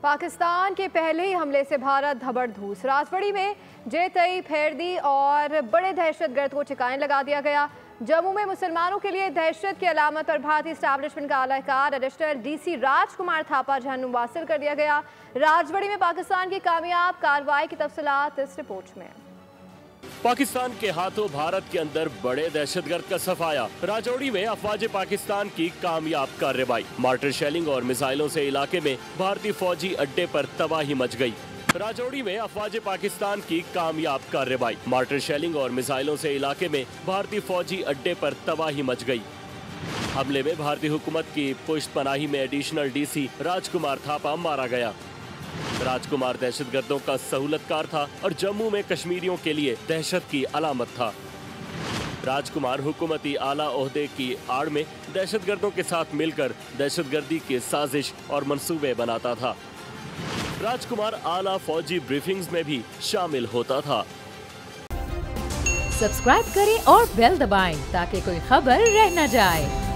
पाकिस्तान के पहले ही हमले से भारत धबड़धूस। राजौरी में जे-तई फेर दी और बड़े दहशतगर्द को ठिकाने लगा दिया गया। जम्मू में मुसलमानों के लिए दहशत की अलामत पर भारतीय एस्टैब्लिशमेंट का आलाकार एडिशनल डीसी राजकुमार थापा जहन्नुम वासिल कर दिया गया। राजौरी में पाकिस्तान की कामयाब कार्रवाई की तफसीलात इस रिपोर्ट में। पाकिस्तान के हाथों भारत के अंदर बड़े दहशतगर्द का सफाया। राजौरी में अफवाज पाकिस्तान की कामयाब कार्रवाई। मार्टर शेलिंग और मिसाइलों से इलाके में भारतीय फौजी अड्डे पर तबाही मच गई। राजौरी में अफवाज पाकिस्तान की कामयाब कार्रवाई। मार्टर शेलिंग और मिसाइलों से इलाके में भारतीय फौजी अड्डे पर तबाही मच गई। हमले में भारतीय हुकूमत की पुष्ट पनाही में एडिशनल डीसी राजकुमार थापा मारा गया। राजकुमार दहशतगर्दों का सहूलतकार था और जम्मू में कश्मीरियों के लिए दहशत की अलामत था। राजकुमार हुकूमती आला ओहदे की आड़ में दहशतगर्दों के साथ मिलकर दहशतगर्दी की साजिश और मंसूबे बनाता था। राजकुमार आला फौजी ब्रीफिंग्स में भी शामिल होता था। सब्सक्राइब करें और बेल दबाएं ताकि कोई खबर रह न जाए।